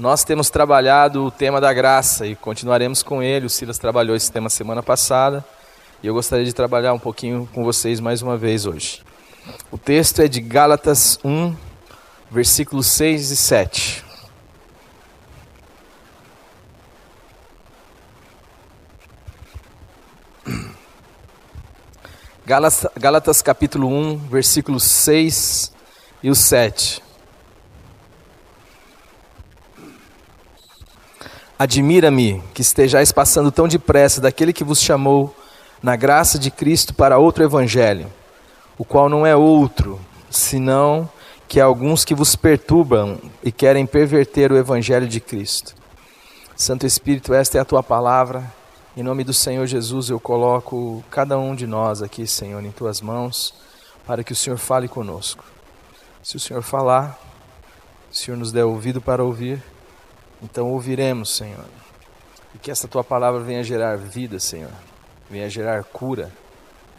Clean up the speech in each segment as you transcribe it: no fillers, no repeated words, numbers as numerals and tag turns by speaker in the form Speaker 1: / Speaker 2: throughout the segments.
Speaker 1: Nós temos trabalhado o tema da graça e continuaremos com ele. O Silas trabalhou esse tema semana passada e eu gostaria de trabalhar um pouquinho com vocês mais uma vez hoje. O texto é de Gálatas 1, versículos 6 e 7. Gálatas capítulo 1, versículos 6 e o 7. Admira-me que estejais passando tão depressa daquele que vos chamou na graça de Cristo para outro evangelho, o qual não é outro, senão que há alguns que vos perturbam e querem perverter o evangelho de Cristo. Santo Espírito, esta é a tua palavra. Em nome do Senhor Jesus, eu coloco cada um de nós aqui, Senhor, em tuas mãos, para que o Senhor fale conosco. Se o Senhor falar, o Senhor nos der ouvido para ouvir, então ouviremos, Senhor. E que esta tua palavra venha gerar vida, Senhor. Venha gerar cura.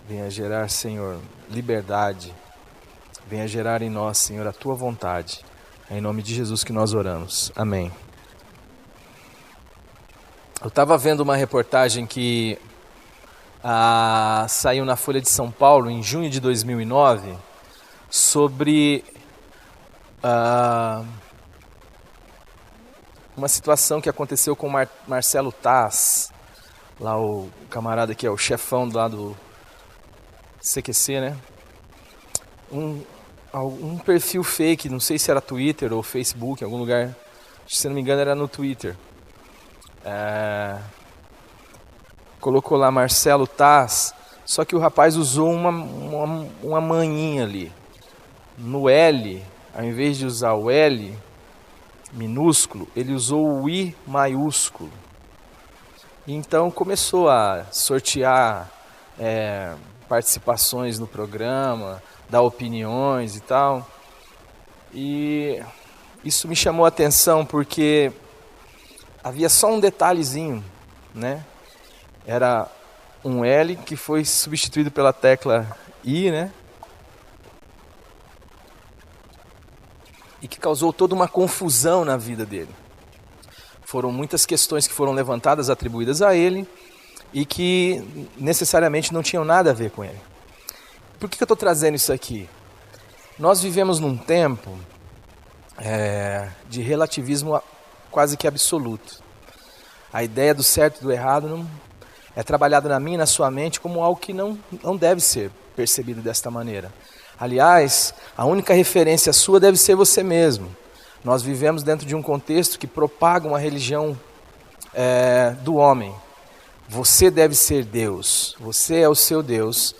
Speaker 1: Venha gerar, Senhor, liberdade. Venha gerar em nós, Senhor, a tua vontade. É em nome de Jesus que nós oramos. Amém. Eu estava vendo uma reportagem que saiu na Folha de São Paulo em junho de 2009 sobre uma situação que aconteceu com Marcelo Taz, lá o camarada que é o chefão lá do CQC, né? Um perfil fake, não sei se era Twitter ou Facebook, em algum lugar, se não me engano era no Twitter. Colocou lá Marcelo Taz, só que o rapaz usou uma manhinha ali. No L, ao invés de usar o L minúsculo, ele usou o I maiúsculo. Então começou a sortear participações no programa, dar opiniões e tal. E isso me chamou a atenção porque havia só um detalhezinho, né? Era um L que foi substituído pela tecla I, né? E que causou toda uma confusão na vida dele. Foram muitas questões que foram levantadas, atribuídas a ele, e que necessariamente não tinham nada a ver com ele. Por que eu estou trazendo isso aqui? Nós vivemos num tempo de relativismo quase que absoluto. A ideia do certo e do errado é trabalhada na minha e na sua mente como algo que não deve ser percebido desta maneira. Aliás, a única referência sua deve ser você mesmo. Nós vivemos dentro de um contexto que propaga uma religião do homem. Você deve ser Deus, você é o seu Deus,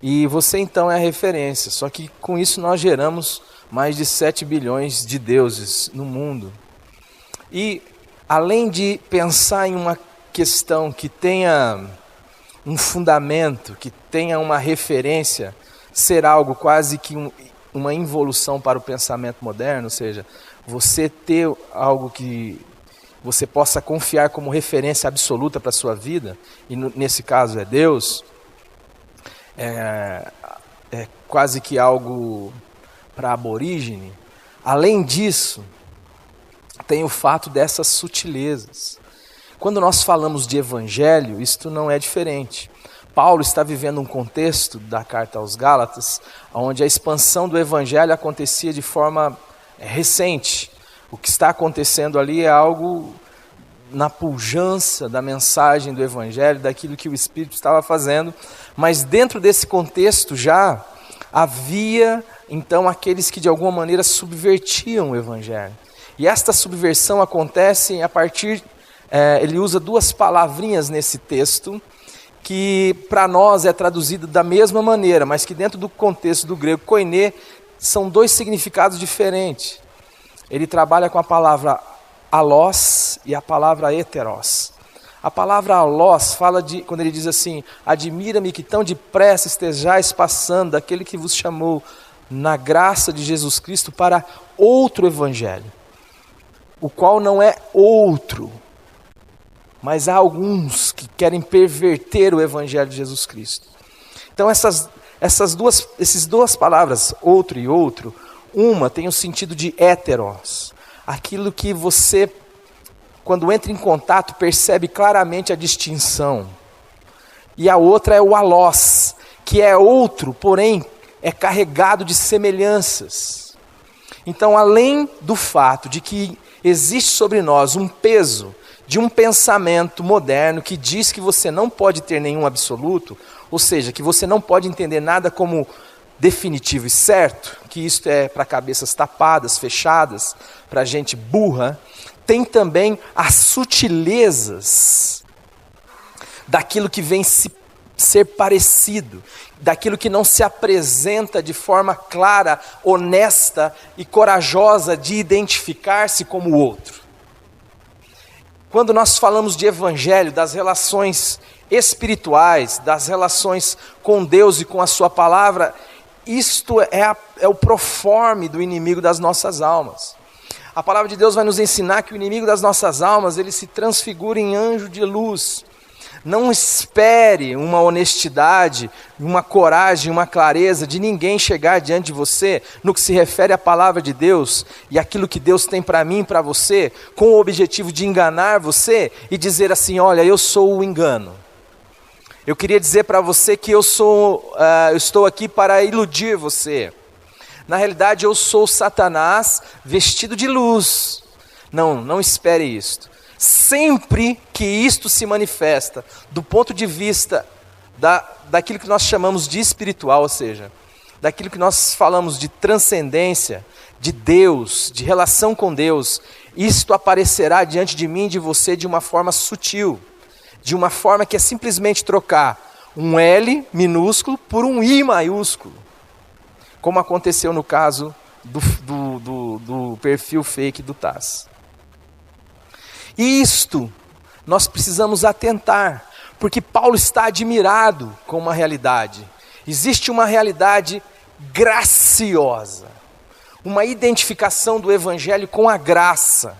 Speaker 1: e você então é a referência. Só que com isso nós geramos mais de 7 bilhões de deuses no mundo. E além de pensar em uma questão que tenha um fundamento, que tenha uma referência, ser algo quase que uma involução para o pensamento moderno, ou seja, você ter algo que você possa confiar como referência absoluta para a sua vida, e nesse caso é Deus, é quase que algo para aborígene. Além disso, tem o fato dessas sutilezas. Quando nós falamos de evangelho, isto não é diferente. Paulo está vivendo um contexto da carta aos Gálatas, onde a expansão do evangelho acontecia de forma recente. O que está acontecendo ali é algo na pujança da mensagem do evangelho, daquilo que o Espírito estava fazendo, mas dentro desse contexto já havia então aqueles que de alguma maneira subvertiam o evangelho. E esta subversão acontece a partir, ele usa duas palavrinhas nesse texto, que para nós é traduzido da mesma maneira, mas que dentro do contexto do grego koiné, são dois significados diferentes. Ele trabalha com a palavra alós e a palavra heteros. A palavra alós fala quando ele diz assim: admira-me que tão depressa estejais passando daquele que vos chamou na graça de Jesus Cristo para outro evangelho, o qual não é outro, mas há alguns que querem perverter o evangelho de Jesus Cristo. Então essas duas palavras, outro e outro, uma tem o sentido de heteros, aquilo que você quando entra em contato, percebe claramente a distinção. E a outra é o alós, que é outro, porém é carregado de semelhanças. Então, além do fato de que existe sobre nós um peso de um pensamento moderno que diz que você não pode ter nenhum absoluto, ou seja, que você não pode entender nada como definitivo e certo, que isto é para cabeças tapadas, fechadas, para gente burra, tem também as sutilezas daquilo que vem ser parecido, daquilo que não se apresenta de forma clara, honesta e corajosa de identificar-se como o outro. Quando nós falamos de evangelho, das relações espirituais, das relações com Deus e com a sua palavra, isto é o proforme do inimigo das nossas almas. A palavra de Deus vai nos ensinar que o inimigo das nossas almas, ele se transfigura em anjo de luz. Não espere uma honestidade, uma coragem, uma clareza de ninguém chegar diante de você no que se refere à palavra de Deus e aquilo que Deus tem para mim e para você, com o objetivo de enganar você e dizer assim, olha, eu sou o engano. Eu queria dizer para você que eu estou aqui para iludir você. Na realidade, eu sou Satanás vestido de luz. Não espere isto. Sempre que isto se manifesta, do ponto de vista daquilo que nós chamamos de espiritual, ou seja, daquilo que nós falamos de transcendência, de Deus, de relação com Deus, isto aparecerá diante de mim e de você de uma forma sutil, de uma forma que é simplesmente trocar um L minúsculo por um I maiúsculo. Como aconteceu no caso do perfil fake do Taz. E isto nós precisamos atentar, porque Paulo está admirado com uma realidade. Existe uma realidade graciosa, uma identificação do evangelho com a graça.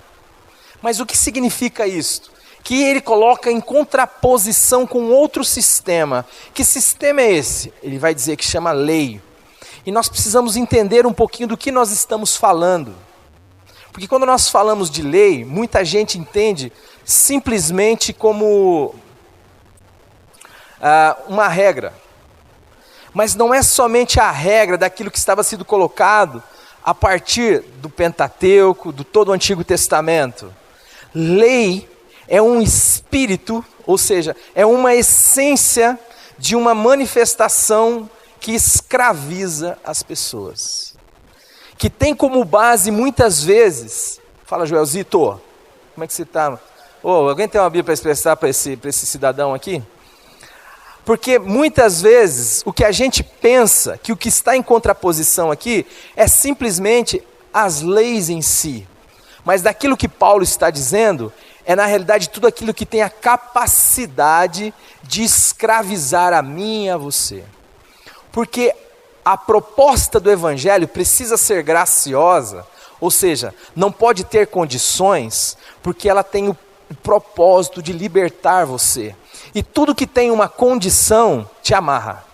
Speaker 1: Mas o que significa isto? Que ele coloca em contraposição com outro sistema. Que sistema é esse? Ele vai dizer que chama lei. E nós precisamos entender um pouquinho do que nós estamos falando. Porque quando nós falamos de lei, muita gente entende simplesmente como uma regra. Mas não é somente a regra daquilo que estava sendo colocado a partir do Pentateuco, do todo o Antigo Testamento. Lei é um espírito, ou seja, é uma essência de uma manifestação que escraviza as pessoas, que tem como base muitas vezes, fala Joelzito, como é que você está? Alguém tem uma Bíblia para expressar para esse cidadão aqui? Porque muitas vezes o que a gente pensa, que o que está em contraposição aqui, é simplesmente as leis em si, mas daquilo que Paulo está dizendo, é na realidade tudo aquilo que tem a capacidade de escravizar a mim e a você. Porque a proposta do evangelho precisa ser graciosa, ou seja, não pode ter condições, porque ela tem o propósito de libertar você. E tudo que tem uma condição te amarra.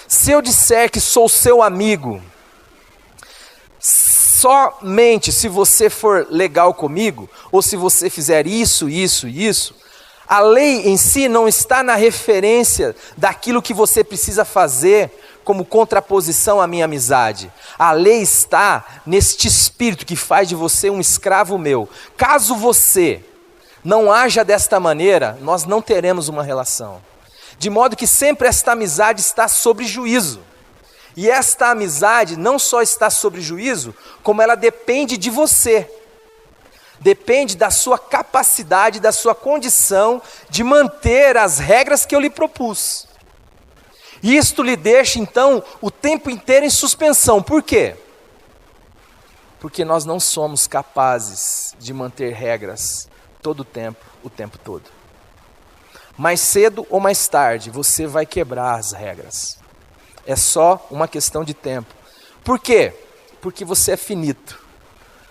Speaker 1: Se eu disser que sou seu amigo, somente se você for legal comigo, ou se você fizer isso, a lei em si não está na referência daquilo que você precisa fazer como contraposição à minha amizade. A lei está neste espírito que faz de você um escravo meu. Caso você não haja desta maneira, nós não teremos uma relação. De modo que sempre esta amizade está sob juízo. E esta amizade não só está sob juízo, como ela depende de você. Depende da sua capacidade, da sua condição de manter as regras que eu lhe propus. Isto lhe deixa então o tempo inteiro em suspensão. Por quê? Porque nós não somos capazes de manter regras todo o tempo todo. Mais cedo ou mais tarde você vai quebrar as regras. É só uma questão de tempo. Por quê? Porque você é finito.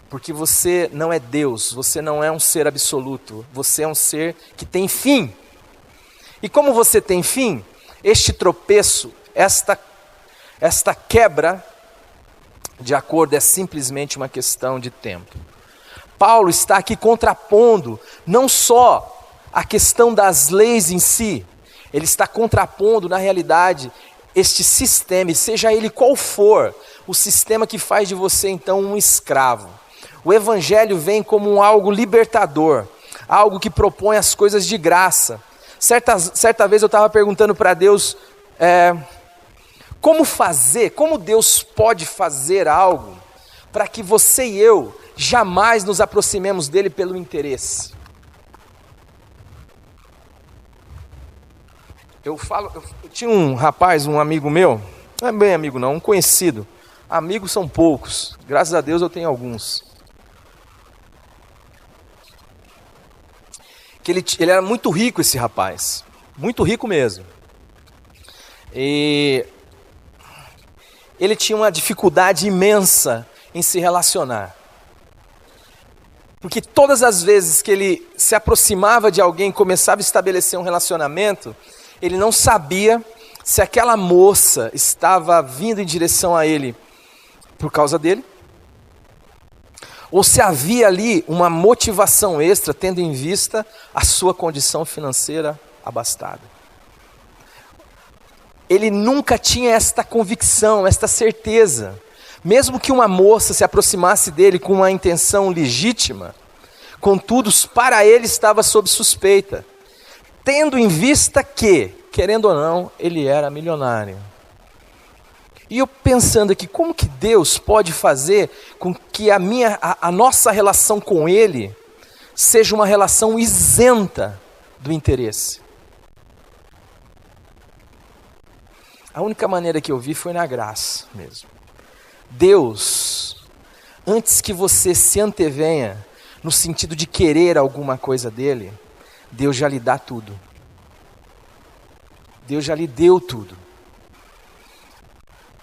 Speaker 1: Porque você não é Deus, você não é um ser absoluto, você é um ser que tem fim. E como você tem fim, este tropeço, esta quebra de acordo é simplesmente uma questão de tempo. Paulo está aqui contrapondo não só a questão das leis em si, ele está contrapondo, na realidade, este sistema, e seja ele qual for, o sistema que faz de você então um escravo. O evangelho vem como algo libertador, algo que propõe as coisas de graça. Certa vez eu estava perguntando para Deus, como Deus pode fazer algo para que você e eu jamais nos aproximemos dele pelo interesse. Eu tinha um rapaz, um amigo meu, não é bem amigo não, um conhecido. Amigos são poucos, graças a Deus eu tenho alguns. Que ele era muito rico, esse rapaz, muito rico mesmo. E ele tinha uma dificuldade imensa em se relacionar. Porque todas as vezes que ele se aproximava de alguém, começava a estabelecer um relacionamento, ele não sabia se aquela moça estava vindo em direção a ele por causa dele, ou se havia ali uma motivação extra, tendo em vista a sua condição financeira abastada. Ele nunca tinha esta convicção, esta certeza. Mesmo que uma moça se aproximasse dele com uma intenção legítima, contudo, para ele estava sob suspeita, tendo em vista que, querendo ou não, ele era milionário. E eu pensando aqui, como que Deus pode fazer com que a nossa relação com Ele seja uma relação isenta do interesse? A única maneira que eu vi foi na graça mesmo. Deus, antes que você se antevenha, no sentido de querer alguma coisa dele, Deus já lhe dá tudo. Deus já lhe deu tudo.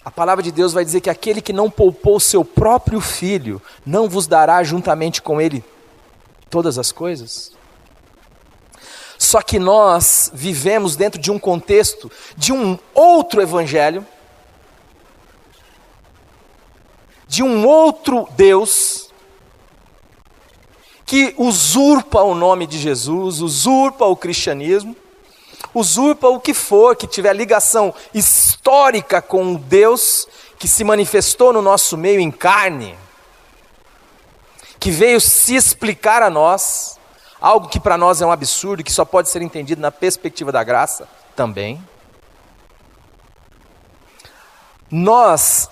Speaker 1: A palavra de Deus vai dizer que aquele que não poupou seu próprio filho, não vos dará juntamente com ele todas as coisas? Só que nós vivemos dentro de um contexto de um outro evangelho, de um outro Deus, que usurpa o nome de Jesus, usurpa o cristianismo, usurpa o que for, que tiver ligação histórica com o Deus que se manifestou no nosso meio em carne, que veio se explicar a nós, algo que para nós é um absurdo, que só pode ser entendido na perspectiva da graça também. Nós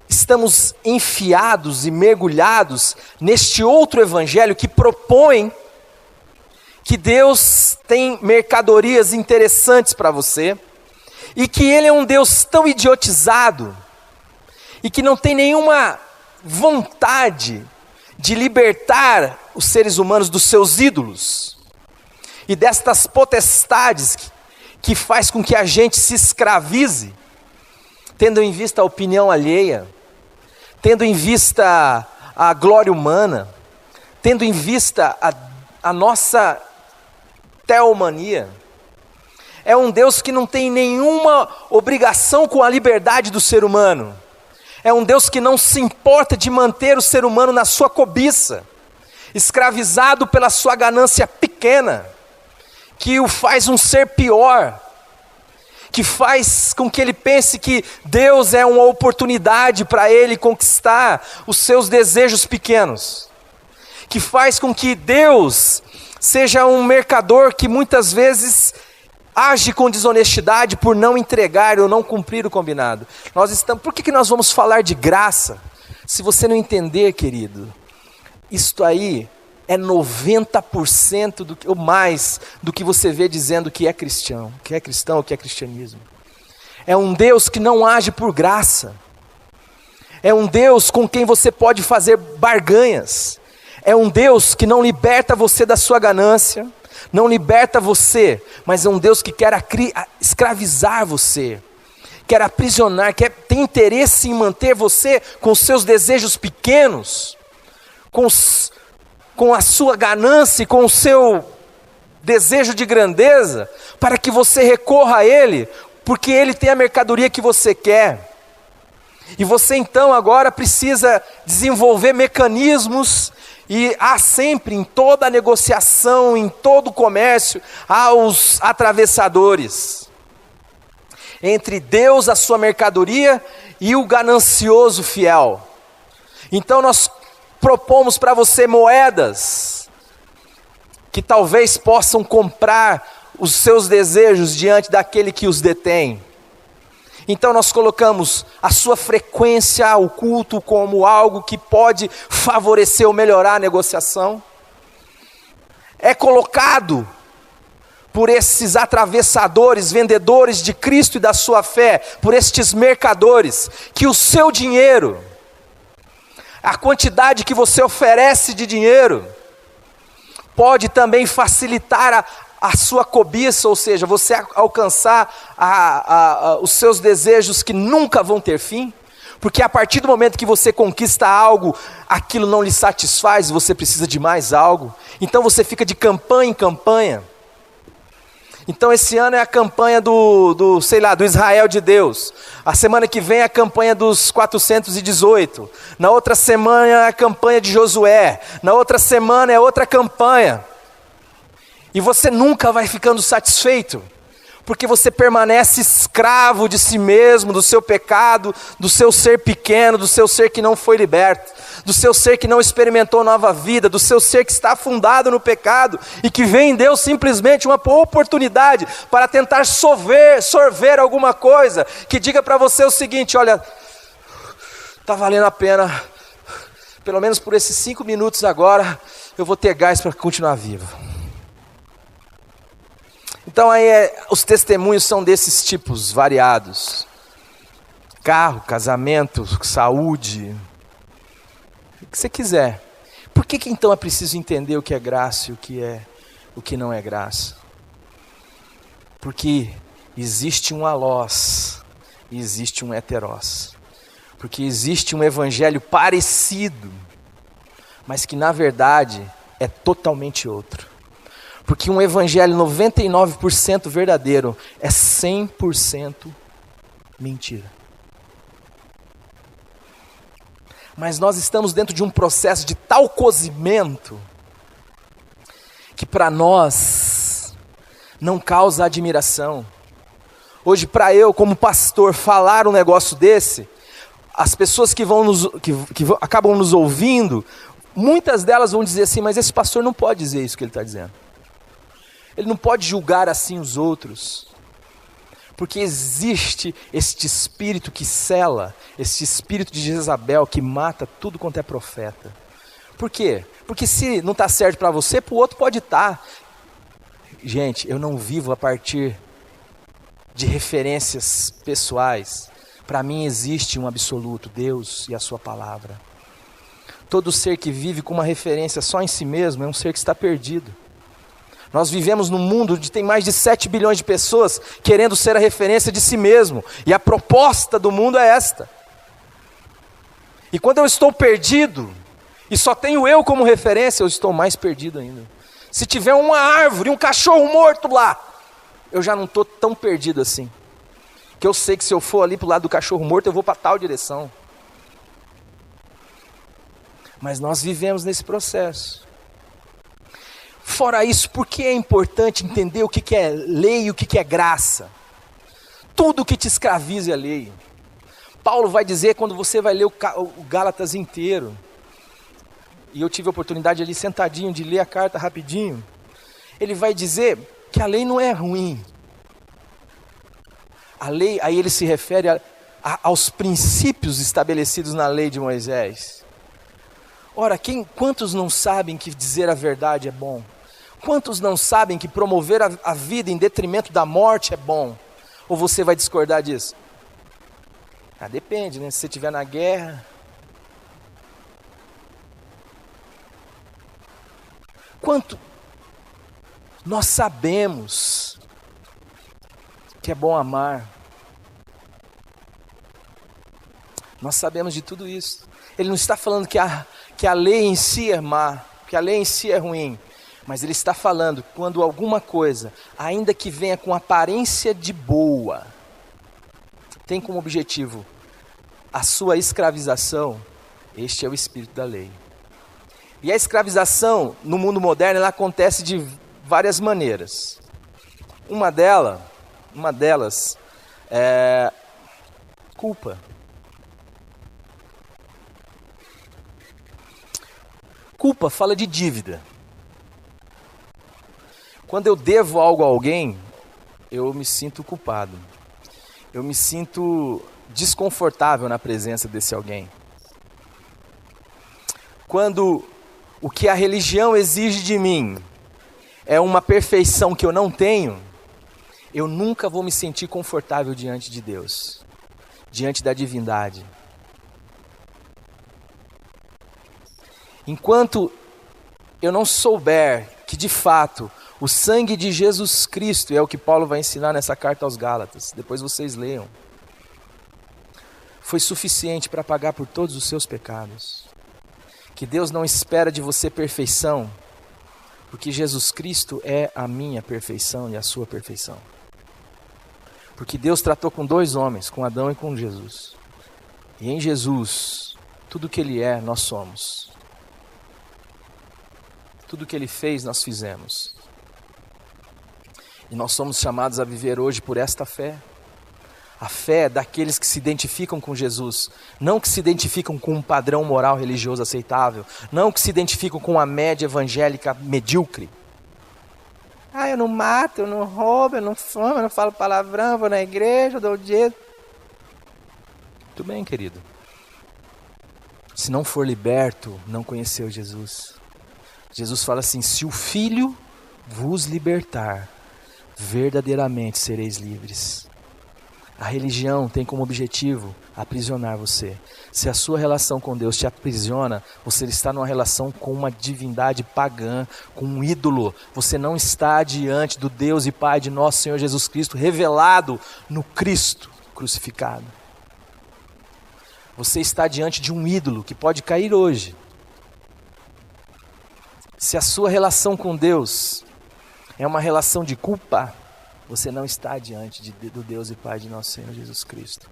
Speaker 1: estamos enfiados e mergulhados neste outro evangelho que propõe que Deus tem mercadorias interessantes para você, e que Ele é um Deus tão idiotizado, e que não tem nenhuma vontade de libertar os seres humanos dos seus ídolos, e destas potestades que faz com que a gente se escravize, tendo em vista a opinião alheia, tendo em vista a glória humana, tendo em vista a nossa teomania. É um Deus que não tem nenhuma obrigação com a liberdade do ser humano. É um Deus que não se importa de manter o ser humano na sua cobiça, escravizado pela sua ganância pequena, que o faz um ser pior, que faz com que ele pense que Deus é uma oportunidade para ele conquistar os seus desejos pequenos, que faz com que Deus seja um mercador que muitas vezes age com desonestidade por não entregar ou não cumprir o combinado. Por que nós vamos falar de graça? Se você não entender, querido, isto aí é 90% ou mais do que você vê dizendo que é cristão ou que é cristianismo. É um Deus que não age por graça. É um Deus com quem você pode fazer barganhas. É um Deus que não liberta você da sua ganância, não liberta você, mas é um Deus que quer escravizar você, quer aprisionar, tem interesse em manter você com os seus desejos pequenos, com a sua ganância, com o seu desejo de grandeza, para que você recorra a Ele, porque Ele tem a mercadoria que você quer. E você então agora precisa desenvolver mecanismos, e há sempre em toda negociação, em todo comércio, há os atravessadores entre Deus, a sua mercadoria, e o ganancioso fiel. Então nós propomos para você moedas que talvez possam comprar os seus desejos diante daquele que os detém. Então nós colocamos a sua frequência ao culto como algo que pode favorecer ou melhorar a negociação. É colocado por esses atravessadores, vendedores de Cristo e da sua fé, por estes mercadores, que o seu dinheiro, a quantidade que você oferece de dinheiro, pode também facilitar a sua cobiça, ou seja, você alcançar os seus desejos que nunca vão ter fim, porque a partir do momento que você conquista algo, aquilo não lhe satisfaz, você precisa de mais algo, então você fica de campanha em campanha. Então esse ano é a campanha do Israel de Deus, a semana que vem é a campanha dos 418, na outra semana é a campanha de Josué, na outra semana é outra campanha. E você nunca vai ficando satisfeito, porque você permanece escravo de si mesmo, do seu pecado, do seu ser pequeno, do seu ser que não foi liberto, do seu ser que não experimentou nova vida, do seu ser que está afundado no pecado, e que vê em Deus simplesmente uma oportunidade para tentar sorver alguma coisa, que diga para você o seguinte: olha, está valendo a pena, pelo menos por esses 5 minutos agora, eu vou ter gás para continuar vivo. Então aí os testemunhos são desses tipos variados: carro, casamento, saúde, o que você quiser. Por que então é preciso entender o que é graça e o que não é graça? Porque existe um alós e existe um heterós. Porque existe um evangelho parecido, mas que na verdade é totalmente outro. Porque um evangelho 99% verdadeiro é 100% mentira. Mas nós estamos dentro de um processo de tal cozimento que para nós não causa admiração. Hoje, para eu, como pastor, falar um negócio desse, as pessoas que acabam nos ouvindo, muitas delas vão dizer assim: mas esse pastor não pode dizer isso que ele está dizendo. Ele não pode julgar assim os outros, porque existe este espírito que cela, este espírito de Jezabel que mata tudo quanto é profeta. Por quê? Porque se não está certo para você, para o outro pode estar. Gente, eu não vivo a partir de referências pessoais. Para mim existe um absoluto, Deus e a sua palavra. Todo ser que vive com uma referência só em si mesmo é um ser que está perdido. Nós vivemos num mundo onde tem mais de 7 bilhões de pessoas querendo ser a referência de si mesmo. E a proposta do mundo é esta. E quando eu estou perdido, e só tenho eu como referência, eu estou mais perdido ainda. Se tiver uma árvore, um cachorro morto lá, eu já não estou tão perdido assim. Que eu sei que se eu for ali para o lado do cachorro morto, eu vou para tal direção. Mas nós vivemos nesse processo. Fora isso, por que é importante entender o que é lei e o que é graça? Tudo que te escraviza é lei. Paulo vai dizer, quando você vai ler o Gálatas inteiro, e eu tive a oportunidade ali sentadinho de ler a carta rapidinho, ele vai dizer que a lei não é ruim. A lei, aí ele se refere aos princípios estabelecidos na lei de Moisés. Ora, quantos não sabem que dizer a verdade é bom? Quantos não sabem que promover a vida em detrimento da morte é bom? Ou você vai discordar disso? Depende, né? Se você estiver na guerra. Quanto nós sabemos que é bom amar. Nós sabemos de tudo isso. Ele não está falando que a lei em si é má, que a lei em si é ruim. Mas ele está falando quando alguma coisa, ainda que venha com aparência de boa, tem como objetivo a sua escravização, este é o espírito da lei. E a escravização no mundo moderno, ela acontece de várias maneiras. Uma delas é culpa. Culpa fala de dívida. Quando eu devo algo a alguém, eu me sinto culpado. Eu me sinto desconfortável na presença desse alguém. Quando o que a religião exige de mim é uma perfeição que eu não tenho, eu nunca vou me sentir confortável diante de Deus, diante da divindade. Enquanto eu não souber que de fato o sangue de Jesus Cristo, é o que Paulo vai ensinar nessa carta aos Gálatas, depois vocês leiam, foi suficiente para pagar por todos os seus pecados. Que Deus não espera de você perfeição, porque Jesus Cristo é a minha perfeição e a sua perfeição. Porque Deus tratou com dois homens, com Adão e com Jesus. E em Jesus, tudo que Ele é, nós somos. Tudo que Ele fez, nós fizemos. E nós somos chamados a viver hoje por esta fé. A fé daqueles que se identificam com Jesus, não que se identificam com um padrão moral religioso aceitável, não que se identificam com a média evangélica medíocre. Eu não mato, eu não roubo, eu não fumo, eu não falo palavrão, vou na igreja, eu dou o dinheiro. Muito bem, querido. Se não for liberto, não conheceu Jesus. Jesus fala assim: se o Filho vos libertar, verdadeiramente sereis livres. A religião tem como objetivo aprisionar você. Se a sua relação com Deus te aprisiona, você está numa relação com uma divindade pagã, com um ídolo. Você não está diante do Deus e Pai de nosso Senhor Jesus Cristo, revelado no Cristo crucificado. Você está diante de um ídolo que pode cair hoje. Se a sua relação com Deus é uma relação de culpa, você não está diante do Deus e Pai de nosso Senhor Jesus Cristo.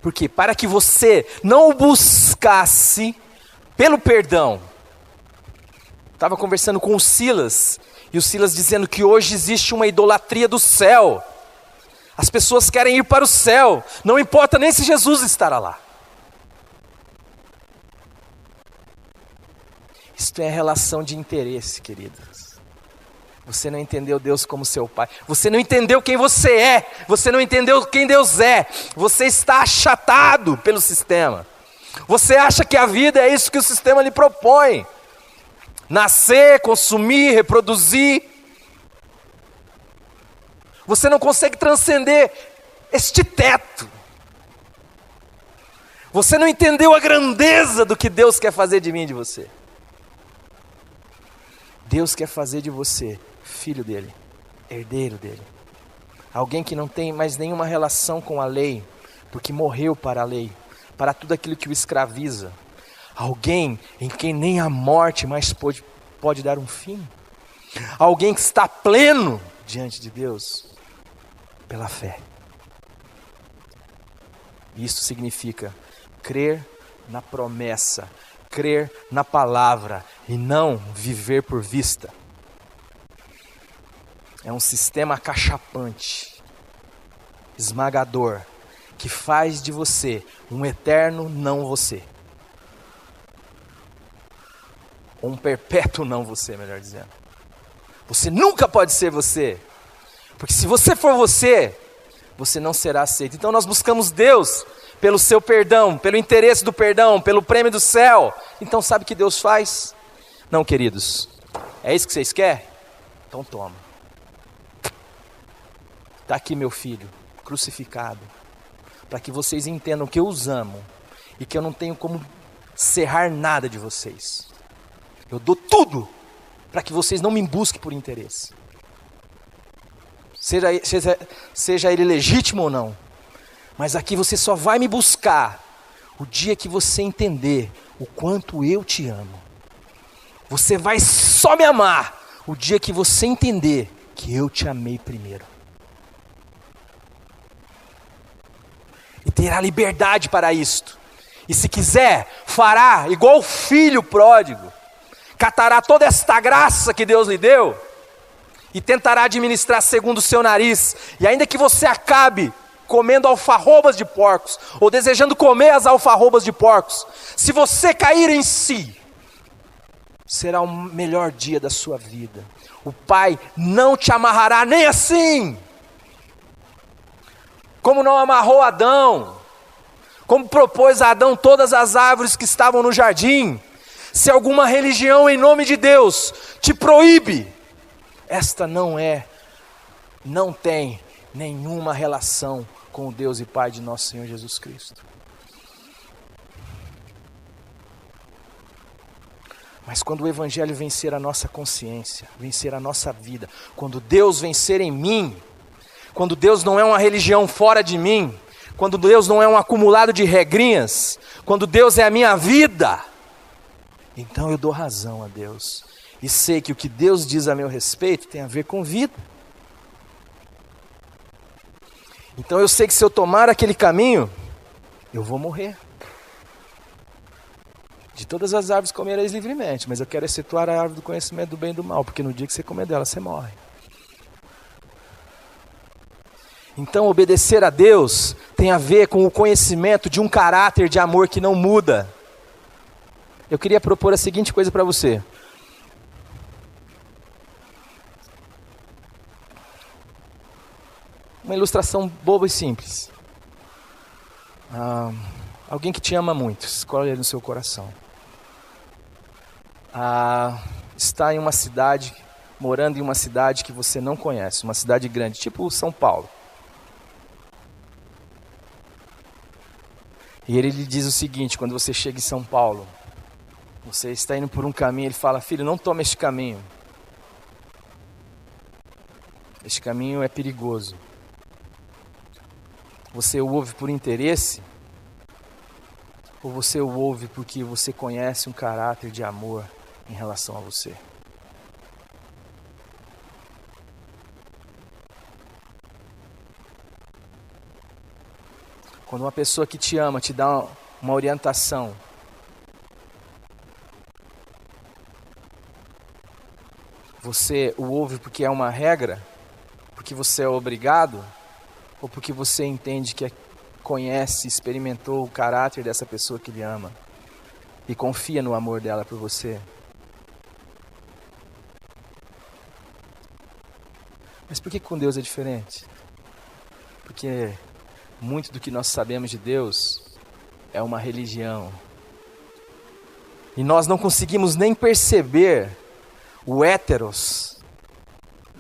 Speaker 1: Por quê? Para que você não o buscasse pelo perdão. Estava conversando com o Silas, e o Silas dizendo que hoje existe uma idolatria do céu. As pessoas querem ir para o céu, não importa nem se Jesus estará lá. Isto é relação de interesse, queridos. Você não entendeu Deus como seu Pai. Você não entendeu quem você é. Você não entendeu quem Deus é. Você está achatado pelo sistema. Você acha que a vida é isso que o sistema lhe propõe. Nascer, consumir, reproduzir. Você não consegue transcender este teto. Você não entendeu a grandeza do que Deus quer fazer de mim e de você. Deus quer fazer de você filho dele, herdeiro dele. Alguém que não tem mais nenhuma relação com a lei, porque morreu para a lei, para tudo aquilo que o escraviza. Alguém em quem nem a morte mais pode dar um fim. Alguém que está pleno diante de Deus pela fé. Isso significa crer na promessa, crer na palavra e não viver por vista. É um sistema acachapante, esmagador, que faz de você um eterno não você. Ou um perpétuo não você, melhor dizendo. Você nunca pode ser você. Porque se você for você, você não será aceito. Então nós buscamos Deus pelo seu perdão, pelo interesse do perdão, pelo prêmio do céu. Então sabe o que Deus faz? Não, queridos, é isso que vocês querem? Então toma. Está aqui meu filho, crucificado, para que vocês entendam que eu os amo e que eu não tenho como serrar nada de vocês. Eu dou tudo para que vocês não me busquem por interesse. Seja ele legítimo ou não. Mas aqui você só vai me buscar o dia que você entender o quanto eu te amo. Você vai só me amar o dia que você entender que eu te amei primeiro. E terá liberdade para isto. E se quiser, fará igual o filho pródigo. Catará toda esta graça que Deus lhe deu e tentará administrar segundo o seu nariz. E ainda que você acabe comendo alfarrobas de porcos, ou desejando comer as alfarrobas de porcos, se você cair em si, será o melhor dia da sua vida. O Pai não te amarrará nem assim, como não amarrou Adão, como propôs a Adão todas as árvores que estavam no jardim. Se alguma religião em nome de Deus te proíbe, esta não tem nenhuma relação com o Deus e Pai de nosso Senhor Jesus Cristo. Mas quando o Evangelho vencer a nossa consciência, vencer a nossa vida, quando Deus vencer em mim, quando Deus não é uma religião fora de mim, quando Deus não é um acumulado de regrinhas, quando Deus é a minha vida, então eu dou razão a Deus. E sei que o que Deus diz a meu respeito tem a ver com vida. Então eu sei que se eu tomar aquele caminho, eu vou morrer. De todas as árvores comereis livremente, mas eu quero excetuar a árvore do conhecimento do bem e do mal, porque no dia que você comer dela, você morre. Então obedecer a Deus tem a ver com o conhecimento de um caráter de amor que não muda. Eu queria propor a seguinte coisa para você. Uma ilustração boba e simples. Alguém que te ama muito, escolhe no seu coração. Está em uma cidade, morando em uma cidade que você não conhece, uma cidade grande, tipo São Paulo. E ele lhe diz o seguinte, quando você chega em São Paulo, você está indo por um caminho, ele fala: filho, não tome este caminho. Este caminho é perigoso. Você o ouve por interesse? Ou você o ouve porque você conhece um caráter de amor em relação a você? Quando uma pessoa que te ama te dá uma orientação, você o ouve porque é uma regra? Porque você é obrigado? Ou porque você entende que conhece, experimentou o caráter dessa pessoa que lhe ama e confia no amor dela por você? Mas por que com Deus é diferente? Porque muito do que nós sabemos de Deus é uma religião. E nós não conseguimos nem perceber o héteros,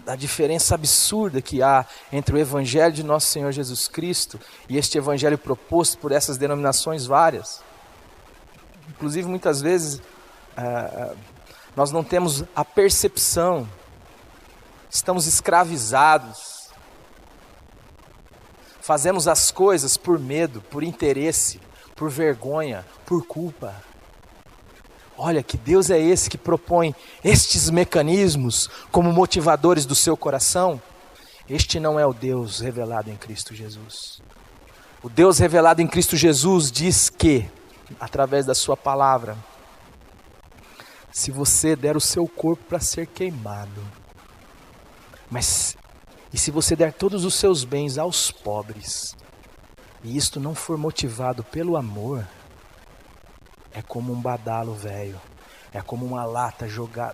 Speaker 1: da diferença absurda que há entre o Evangelho de nosso Senhor Jesus Cristo e este Evangelho proposto por essas denominações várias. Inclusive, muitas vezes, nós não temos a percepção, estamos escravizados, fazemos as coisas por medo, por interesse, por vergonha, por culpa. Olha, que Deus é esse que propõe estes mecanismos como motivadores do seu coração? Este não é o Deus revelado em Cristo Jesus. O Deus revelado em Cristo Jesus diz que, através da sua palavra, se você der o seu corpo para ser queimado, e se você der todos os seus bens aos pobres, e isto não for motivado pelo amor, é como um badalo velho, é como uma lata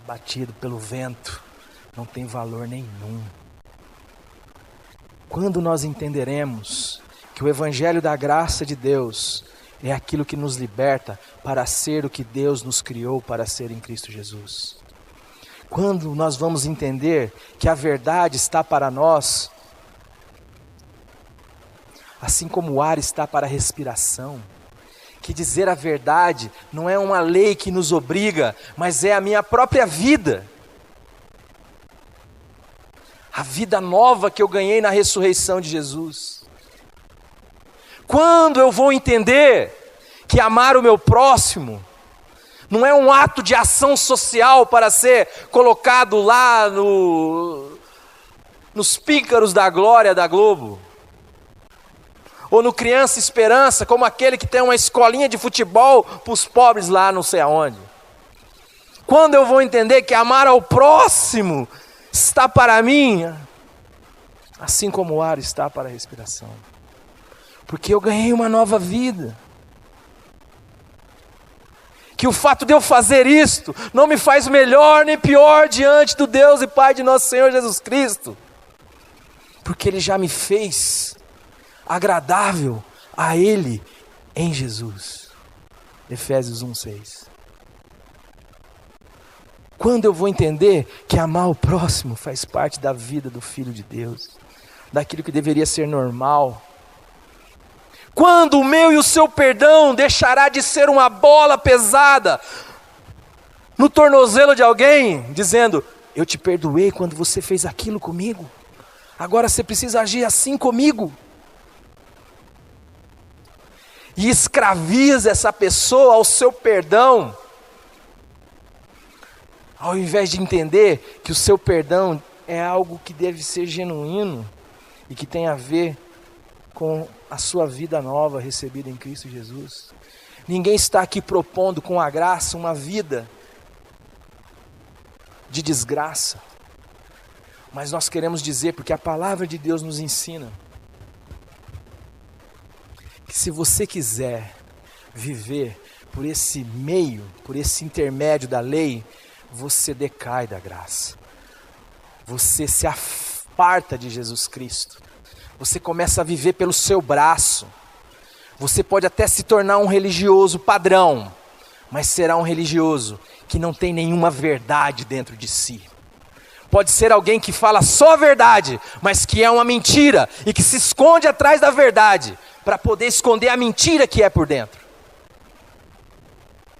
Speaker 1: batido pelo vento, não tem valor nenhum. Quando nós entenderemos que o Evangelho da graça de Deus é aquilo que nos liberta para ser o que Deus nos criou para ser em Cristo Jesus. Quando nós vamos entender que a verdade está para nós, assim como o ar está para a respiração, que dizer a verdade não é uma lei que nos obriga, mas é a minha própria vida. A vida nova que eu ganhei na ressurreição de Jesus. Quando eu vou entender que amar o meu próximo não é um ato de ação social para ser colocado lá nos píncaros da glória da Globo, Ou no Criança Esperança, como aquele que tem uma escolinha de futebol para os pobres lá não sei aonde? Quando eu vou entender que amar ao próximo está para mim, assim como o ar está para a respiração? Porque eu ganhei uma nova vida. Que o fato de eu fazer isto não me faz melhor nem pior diante do Deus e Pai de nosso Senhor Jesus Cristo. Porque Ele já me fez agradável a Ele em Jesus. Efésios 1:6. Quando eu vou entender que amar o próximo faz parte da vida do Filho de Deus, daquilo que deveria ser normal. Quando o meu e o seu perdão deixará de ser uma bola pesada no tornozelo de alguém, dizendo: eu te perdoei quando você fez aquilo comigo, agora você precisa agir assim comigo. E escraviza essa pessoa ao seu perdão, ao invés de entender que o seu perdão é algo que deve ser genuíno e que tem a ver com a sua vida nova recebida em Cristo Jesus. Ninguém está aqui propondo com a graça uma vida de desgraça, mas nós queremos dizer, porque a palavra de Deus nos ensina, que se você quiser viver por esse meio, por esse intermédio da lei, você decai da graça, você se aparta de Jesus Cristo, você começa a viver pelo seu braço, você pode até se tornar um religioso padrão, mas será um religioso que não tem nenhuma verdade dentro de si. Pode ser alguém que fala só a verdade, mas que é uma mentira e que se esconde atrás da verdade, para poder esconder a mentira que é por dentro.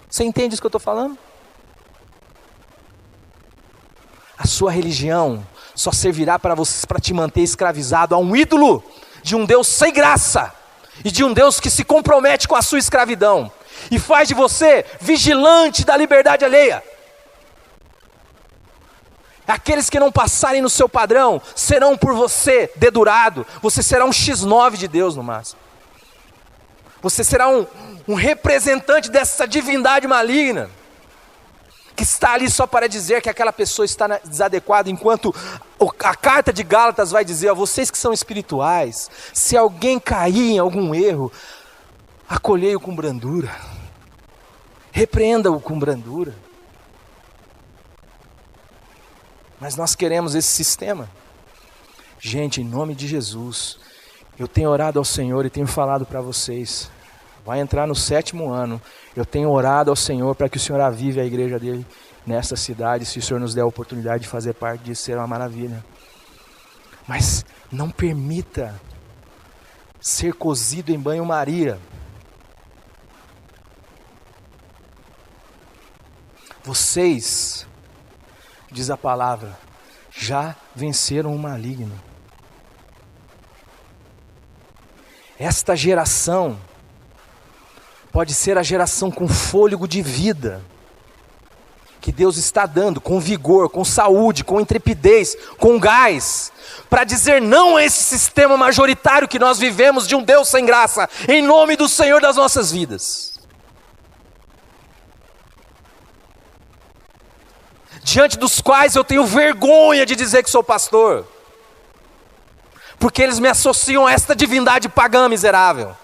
Speaker 1: Você entende isso que eu estou falando? A sua religião só servirá para te manter escravizado a um ídolo de um Deus sem graça e de um Deus que se compromete com a sua escravidão e faz de você vigilante da liberdade alheia. Aqueles que não passarem no seu padrão serão por você dedurado. Você será um X9 de Deus no máximo. Você será um representante dessa divindade maligna, que está ali só para dizer que aquela pessoa está desadequada, enquanto a carta de Gálatas vai dizer: a vocês que são espirituais, se alguém cair em algum erro, acolhei-o com brandura, repreenda-o com brandura. Mas nós queremos esse sistema. Gente, em nome de Jesus, eu tenho orado ao Senhor e tenho falado para vocês, vai entrar no 7º ano, eu tenho orado ao Senhor para que o Senhor avive a igreja dele nesta cidade. Se o Senhor nos der a oportunidade de fazer parte disso, será uma maravilha. Mas não permita ser cozido em banho-maria. Vocês, diz a palavra, já venceram o maligno. Esta geração pode ser a geração com fôlego de vida, que Deus está dando, com vigor, com saúde, com intrepidez, com gás, para dizer não a esse sistema majoritário que nós vivemos de um Deus sem graça, em nome do Senhor das nossas vidas. Diante dos quais eu tenho vergonha de dizer que sou pastor, porque eles me associam a esta divindade pagã miserável.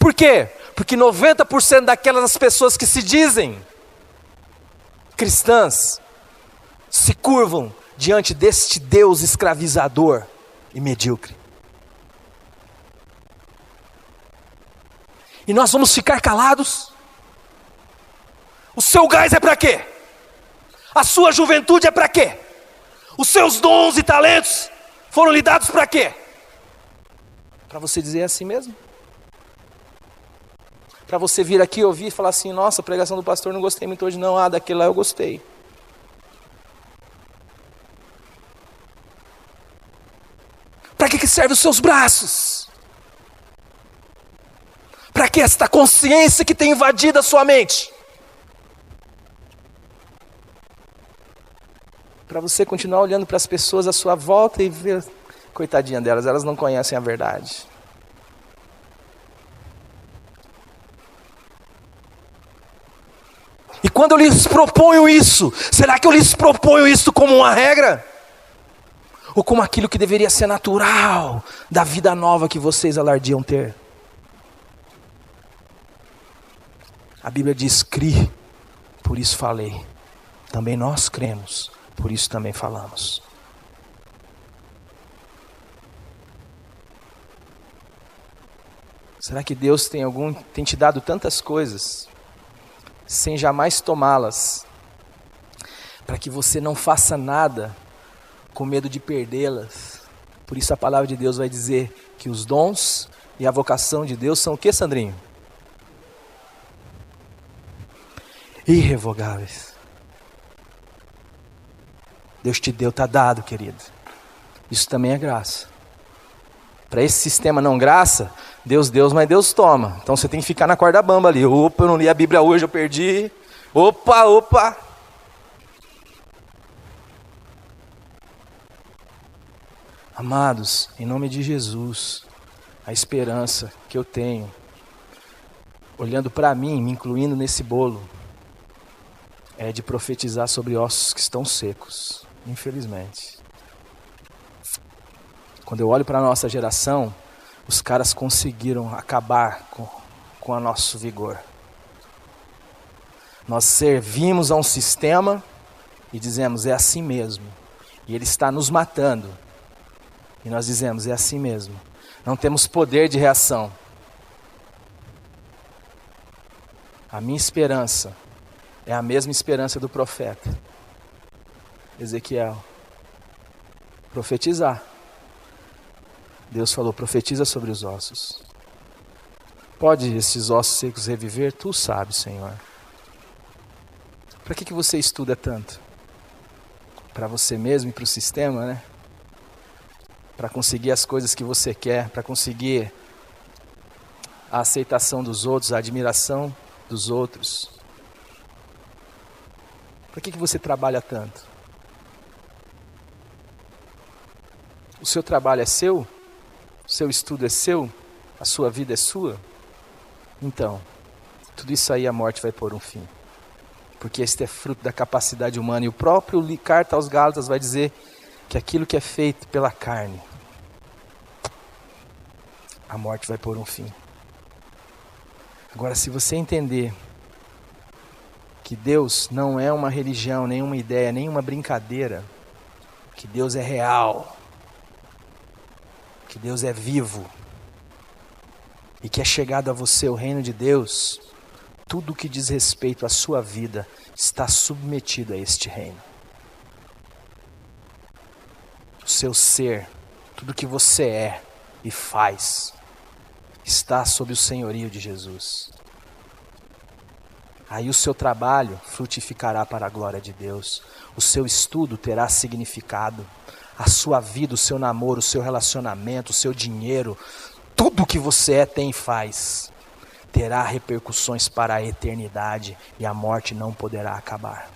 Speaker 1: Por quê? Porque 90% daquelas pessoas que se dizem cristãs se curvam diante deste Deus escravizador e medíocre. E nós vamos ficar calados? O seu gás é para quê? A sua juventude é para quê? Os seus dons e talentos foram lhe dados para quê? Para você dizer assim mesmo? Para você vir aqui ouvir e falar assim: nossa, a pregação do pastor não gostei muito hoje não, daquele lá eu gostei. Para que servem os seus braços? Para que esta consciência que tem invadido a sua mente? Para você continuar olhando para as pessoas à sua volta e ver, coitadinha delas, elas não conhecem a verdade. quando eu lhes proponho isso, será que eu lhes proponho isso como uma regra? Ou como aquilo que deveria ser natural da vida nova que vocês alardiam ter? A Bíblia diz: cri, por isso falei. Também nós cremos, por isso também falamos. Será que Deus tem te dado tantas coisas, sem jamais tomá-las, para que você não faça nada com medo de perdê-las? Por isso a palavra de Deus vai dizer que os dons e a vocação de Deus são o que, Sandrinho? Irrevogáveis. Deus te deu, está dado, querido. Isso também é graça. Para esse sistema não graça, Deus, mas Deus toma. Então você tem que ficar na corda bamba ali. Opa, eu não li a Bíblia hoje, eu perdi. Opa. Amados, em nome de Jesus, a esperança que eu tenho, olhando para mim, me incluindo nesse bolo, é de profetizar sobre ossos que estão secos, infelizmente. Quando eu olho para a nossa geração, os caras conseguiram acabar com o nosso vigor. Nós servimos a um sistema e dizemos, é assim mesmo. E ele está nos matando. E nós dizemos, é assim mesmo. Não temos poder de reação. A minha esperança é a mesma esperança do profeta Ezequiel. Profetizar. Deus falou, profetiza sobre os ossos. Pode esses ossos secos reviver? Tu sabes, Senhor. Para que você estuda tanto? Para você mesmo e para o sistema, né? Para conseguir as coisas que você quer, para conseguir a aceitação dos outros, a admiração dos outros. Para que você trabalha tanto? O seu trabalho é seu? O seu estudo é seu? A sua vida é sua? Então, tudo isso aí a morte vai pôr um fim. Porque este é fruto da capacidade humana. E o próprio carta aos Gálatas vai dizer que aquilo que é feito pela carne, a morte vai pôr um fim. Agora, se você entender que Deus não é uma religião, nenhuma ideia, nenhuma brincadeira, que Deus é real, que Deus é vivo e que é chegado a você o reino de Deus, tudo que diz respeito à sua vida está submetido a este reino. O seu ser, tudo que você é e faz, está sob o senhorio de Jesus. Aí o seu trabalho frutificará para a glória de Deus. O seu estudo terá significado. A sua vida, o seu namoro, o seu relacionamento, o seu dinheiro, tudo que você é, tem e faz, terá repercussões para a eternidade e a morte não poderá acabar.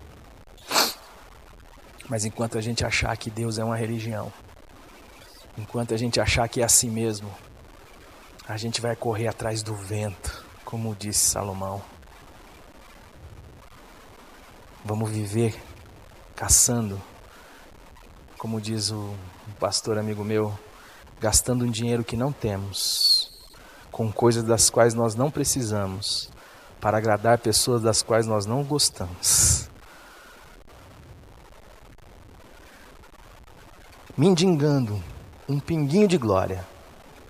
Speaker 1: Mas enquanto a gente achar que Deus é uma religião, enquanto a gente achar que é assim mesmo, a gente vai correr atrás do vento, como disse Salomão. Vamos viver caçando, como diz um pastor amigo meu, gastando um dinheiro que não temos, com coisas das quais nós não precisamos, para agradar pessoas das quais nós não gostamos. Mendigando um pinguinho de glória,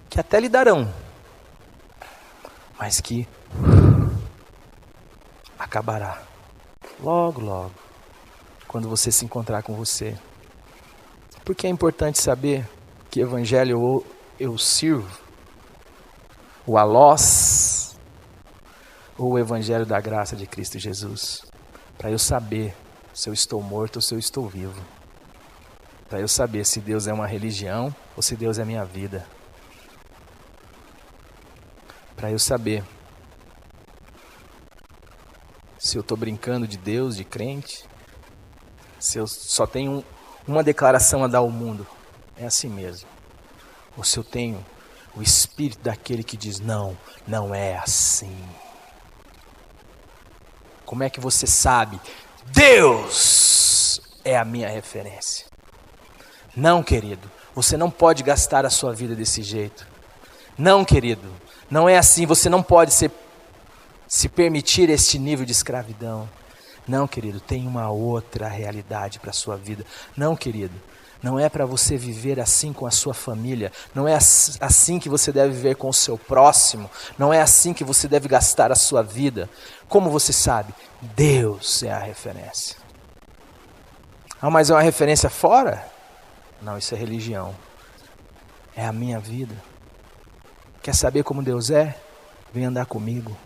Speaker 1: que até lhe darão, mas que acabará. Logo, logo, quando você se encontrar com você. Porque é importante saber que evangelho eu sirvo, o alós, ou o evangelho da graça de Cristo Jesus. Para eu saber se eu estou morto ou se eu estou vivo. Para eu saber se Deus é uma religião ou se Deus é minha vida. Para eu saber se eu estou brincando de Deus, de crente, se eu só tenho uma declaração a dar ao mundo, é assim mesmo. Ou se eu tenho o espírito daquele que diz, não, não é assim. Como é que você sabe? Deus é a minha referência. Não, querido, você não pode gastar a sua vida desse jeito. Não, querido, não é assim. Você não pode se permitir este nível de escravidão. Não, querido, tem uma outra realidade para a sua vida. Não, querido, não é para você viver assim com a sua família. Não é assim que você deve viver com o seu próximo. Não é assim que você deve gastar a sua vida. Como você sabe? Deus é a referência. Ah, mas é uma referência fora? Não, isso é religião. É a minha vida. Quer saber como Deus é? Vem andar comigo.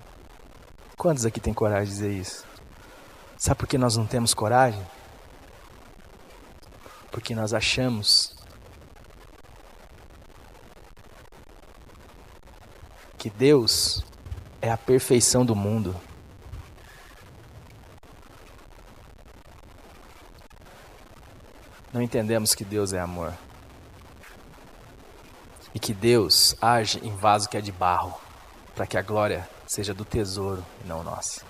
Speaker 1: Quantos aqui têm coragem de dizer isso? Sabe por que nós não temos coragem? Porque nós achamos que Deus é a perfeição do mundo. Não entendemos que Deus é amor. E que Deus age em vaso que é de barro, para que a glória seja do tesouro e não nossa.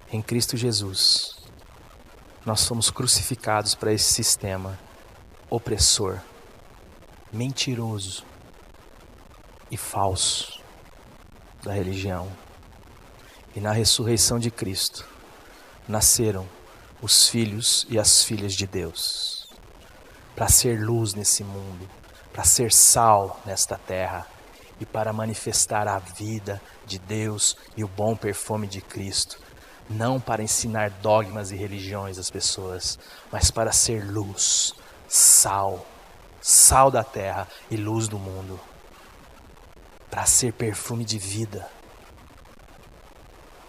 Speaker 1: Em Cristo Jesus, nós somos crucificados para esse sistema opressor, mentiroso e falso da religião. E na ressurreição de Cristo, nasceram os filhos e as filhas de Deus, para ser luz nesse mundo, para ser sal nesta terra e para manifestar a vida de Deus e o bom perfume de Cristo, não para ensinar dogmas e religiões às pessoas, mas para ser luz, sal da terra e luz do mundo, para ser perfume de vida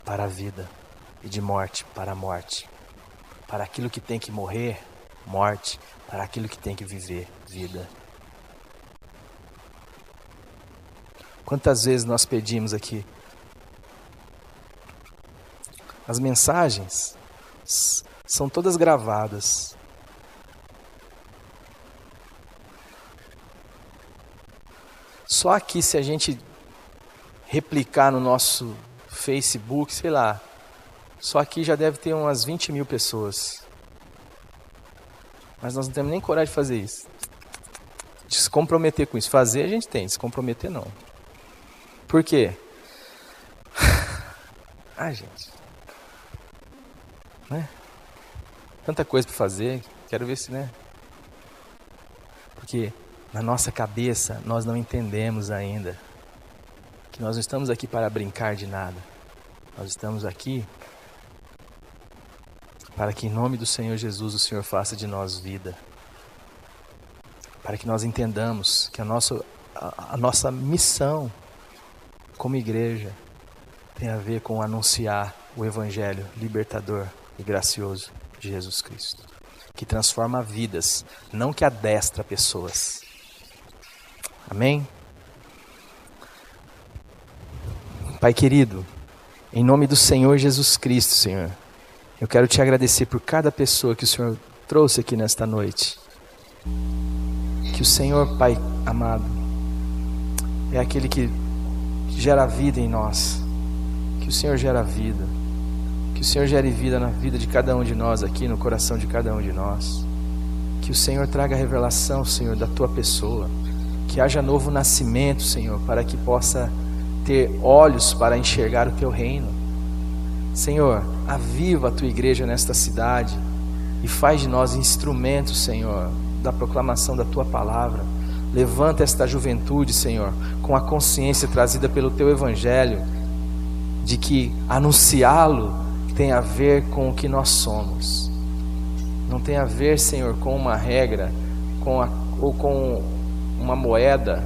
Speaker 1: para a vida e de morte para a morte. Para aquilo que tem que morrer, morte. Para aquilo que tem que viver, vida. Quantas vezes nós pedimos aqui? As mensagens são todas gravadas. Só aqui, se a gente replicar no nosso Facebook, sei lá, só aqui já deve ter umas 20 mil pessoas. Mas nós não temos nem coragem de fazer isso. De se comprometer com isso. Fazer a gente tem, se comprometer não. Por quê? Gente. Né? Tanta coisa para fazer, quero ver se, né? Porque na nossa cabeça nós não entendemos ainda que nós não estamos aqui para brincar de nada. Nós estamos aqui para que em nome do Senhor Jesus o Senhor faça de nós vida. Para que nós entendamos que a nossa missão como igreja tem a ver com anunciar o Evangelho libertador e gracioso de Jesus Cristo, que transforma vidas, não que adestra pessoas. Amém? Pai querido, em nome do Senhor Jesus Cristo, Senhor, eu quero te agradecer por cada pessoa que o Senhor trouxe aqui nesta noite. Que o Senhor, Pai amado, é aquele que gera vida em nós. Que o Senhor gera vida. Que o Senhor gere vida na vida de cada um de nós aqui, no coração de cada um de nós. Que o Senhor traga a revelação, Senhor, da Tua pessoa. Que haja novo nascimento, Senhor, para que possa ter olhos para enxergar o Teu reino. Senhor, aviva a Tua igreja nesta cidade e faz de nós instrumentos, Senhor, da proclamação da Tua palavra. Levanta esta juventude, Senhor, com a consciência trazida pelo Teu Evangelho, de que anunciá-lo tem a ver com o que nós somos. Não tem a ver, Senhor, com uma regra ou com uma moeda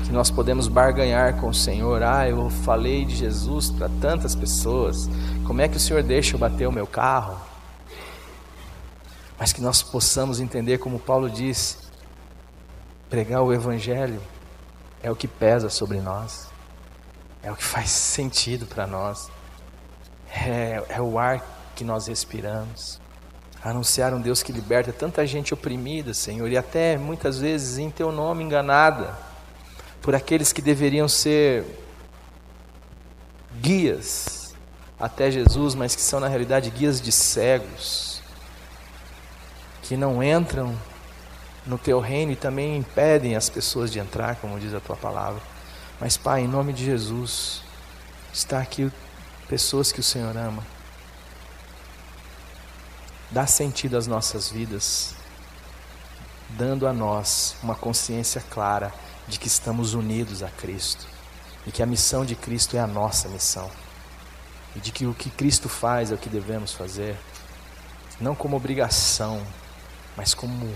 Speaker 1: que nós podemos barganhar com o Senhor. Eu falei de Jesus para tantas pessoas, como é que o Senhor deixa eu bater o meu carro? Mas que nós possamos entender, como Paulo disse, pregar o Evangelho é o que pesa sobre nós, é o que faz sentido para nós, é o ar que nós respiramos. Anunciar um Deus que liberta tanta gente oprimida, Senhor, e até muitas vezes em Teu nome enganada, por aqueles que deveriam ser guias até Jesus, mas que são na realidade guias de cegos, que não entram no teu reino e também impedem as pessoas de entrar, como diz a tua palavra. Mas Pai, em nome de Jesus, está aqui pessoas que o Senhor ama. Dá sentido às nossas vidas, dando a nós uma consciência clara de que estamos unidos a Cristo e que a missão de Cristo é a nossa missão e de que o que Cristo faz é o que devemos fazer, não como obrigação, mas como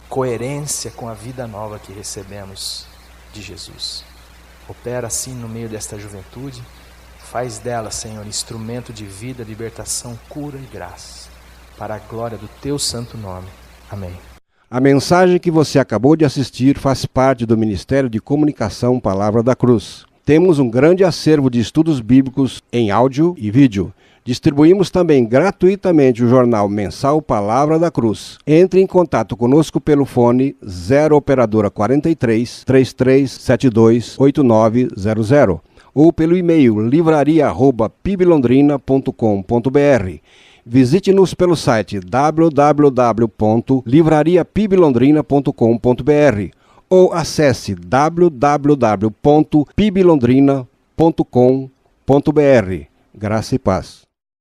Speaker 1: coerência com a vida nova que recebemos de Jesus. Opera assim no meio desta juventude, faz dela, Senhor, instrumento de vida, libertação, cura e graça, para a glória do teu santo nome. Amém.
Speaker 2: A mensagem que você acabou de assistir faz parte do Ministério de Comunicação Palavra da Cruz. Temos um grande acervo de estudos bíblicos em áudio e vídeo. Distribuímos também gratuitamente o jornal mensal Palavra da Cruz. Entre em contato conosco pelo fone 0 operadora 43 3372 8900 ou pelo e-mail livraria@piblondrina.com.br. Visite-nos pelo site www.livrariapiblondrina.com.br ou acesse www.piblondrina.com.br. Graça e paz.